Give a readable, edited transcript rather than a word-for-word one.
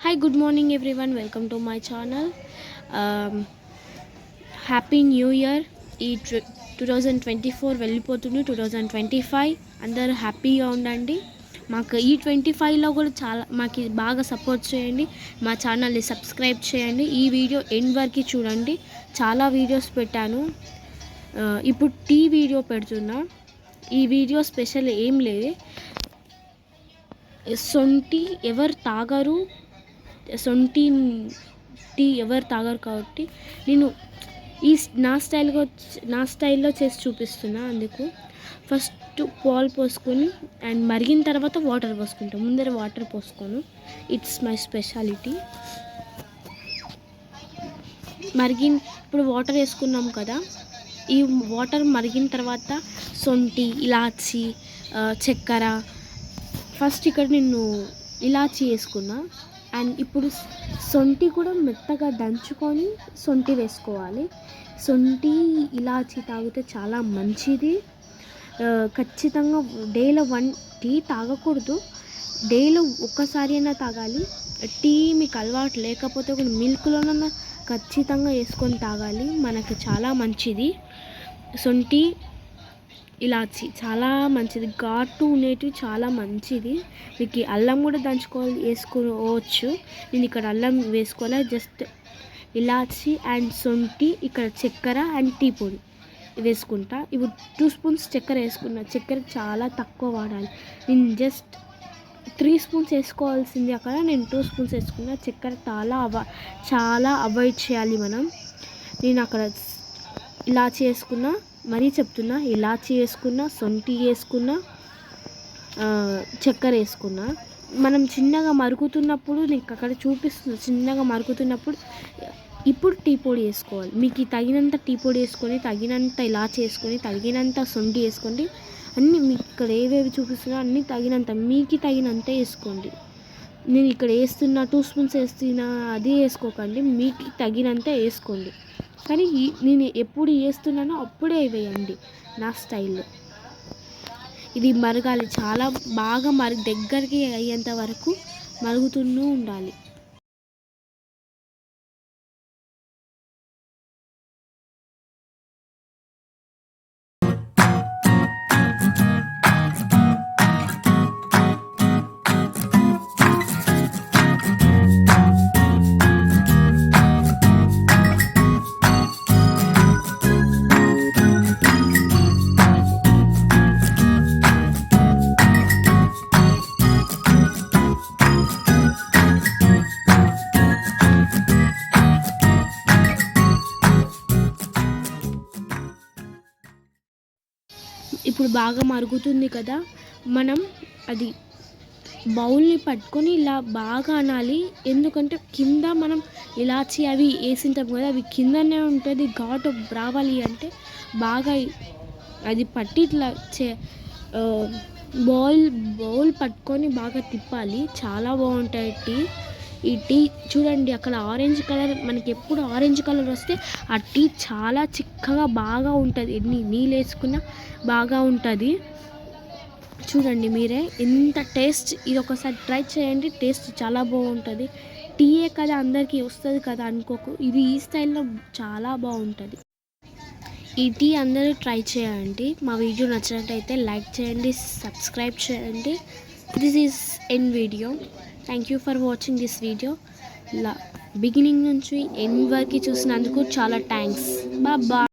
Hi, good morning everyone. Welcome to my channel. Happy New Year. ఈ 2024 వెళ్ళిపోతుంది. 2025 అందరూ హ్యాపీగా ఉండండి. మాకు ఈ 25లో కూడా చాలా మాకు బాగా సపోర్ట్ చేయండి. మా ఛానల్ని సబ్స్క్రైబ్ చేయండి. ఈ వీడియో ఎండ్ వరకు చూడండి. చాలా వీడియోస్ పెట్టాను. ఇప్పుడు టీ వీడియో పెడుతున్నా. ఈ వీడియో స్పెషల్ ఏం లేదు. సొంటి ఎవరు తాగరు, సొంటి టీ ఎవరు తాగరు కాబట్టి నేను ఈ నా స్టైల్లో చేసి చూపిస్తున్నా. అందుకు ఫస్ట్ పాలు పోసుకొని అండ్ మరిగిన తర్వాత వాటర్ పోసుకుంటాం. ముందర వాటర్ పోసుకోను. It's my speciality. ఇప్పుడు వాటర్ వేసుకున్నాం కదా, ఈ వాటర్ మరిగిన తర్వాత సొంటి, ఇలాచి, చక్కెర, ఫస్ట్ ఇక్కడ నేను ఇలాచి వేసుకున్నా. అండ్ ఇప్పుడు సొంటి కూడా మెత్తగా దంచుకొని సొంటి వేసుకోవాలి. సొంటి, ఇలాచి తాగితే చాలా మంచిది. ఖచ్చితంగా డేలో 1 టీ తాగకూడదు, డేలో ఒక్కసారి అయినా తాగాలి. టీ మీకు అలవాటు లేకపోతే కూడా మిల్క్లోనన్నా ఖచ్చితంగా వేసుకొని తాగాలి, మనకు చాలా మంచిది. సొంటి, ఇలాచి చాలా మంచిది, ఘాటు ఉండేటివి చాలా మంచిది. మీకు అల్లం కూడా వేసుకోవచ్చు. నేను ఇక్కడ అల్లం వేసుకోలే, జస్ట్ ఇలాచి అండ్ సొంటి, ఇక్కడ చక్కెర అండ్ టీ పొడి వేసుకుంటా. ఇప్పుడు 2 స్పూన్స్ చక్కెర వేసుకున్నా. చక్కెర చాలా తక్కువ వాడాలి. నేను జస్ట్ 3 స్పూన్స్ వేసుకోవాల్సింది, అక్కడ నేను 2 స్పూన్స్ వేసుకున్నా. చక్కెర చాలా అవాయిడ్ చేయాలి మనం. నేను అక్కడ ఇలాచి వేసుకున్నా, మరీ చెప్తున్నా, ఇలాచి వేసుకున్నా, సొంటి వేసుకున్నా, చక్కెర వేసుకున్నా. మనం చిన్నగా మరుగుతున్నప్పుడు నీకు అక్కడ చూపిస్తుంది, చిన్నగా మరుగుతున్నప్పుడు ఇప్పుడు టీ పొడి వేసుకోవాలి. మీకు తగినంత టీ పొడి వేసుకొని, తగినంత ఇలాచి వేసుకొని, తగినంత సొంటి వేసుకోండి. అన్నీ మీకు ఇక్కడ ఏవేవి చూపిస్తున్నా అన్నీ తగినంత, మీకు తగినంత వేసుకోండి. నేను ఇక్కడ వేస్తున్నా 2 స్పూన్స్ వేస్తున్నా, అది వేసుకోకండి, మీకు తగినంత వేసుకోండి. కానీ నేను ఎప్పుడు వేస్తున్నానో అప్పుడే వేయండి, నా స్టైల్లో. ఇది మరగాలి, చాలా బాగా దగ్గరికి అయ్యేంత వరకు మరుగుతూనే ఉండాలి. ఇప్పుడు బాగా మరుగుతుంది కదా, మనం అది బౌల్ని పట్టుకొని ఇలా బాగా అనాలి. ఎందుకంటే కింద మనం ఇలాచి అవి వేసింటాం కదా, అవి కిందనే ఉంటుంది. ఘాటు రావాలి అంటే బాగా అది పట్టి ఇట్లా బౌల్ పట్టుకొని బాగా తిప్పాలి. చాలా బాగుంటాయి టీ. ఈ టీ చూడండి, అక్కడ ఆరెంజ్ కలర్, మనకి ఎప్పుడు ఆరెంజ్ కలర్ వస్తే ఆ టీ చాలా చిక్కగా బాగా ఉంటుంది. ఎన్ని నీళ్ళు వేసుకున్నా బాగా ఉంటుంది. చూడండి మీరే ఎంత టేస్ట్. ఇది ఒకసారి ట్రై చేయండి, టేస్ట్ చాలా బాగుంటుంది. టీయే కదా అందరికీ వస్తుంది కదా అనుకోకు, ఇది ఈ స్టైల్లో చాలా బాగుంటుంది. ఈ టీ అందరూ ట్రై చేయండి. మా వీడియో నచ్చినట్టయితే లైక్ చేయండి, సబ్స్క్రైబ్ చేయండి. This is end video. Thank you for watching this video. Beginning నుంచి ఎండ్ వరకు చూసినందుకు చాలా థ్యాంక్స్. బాయ్.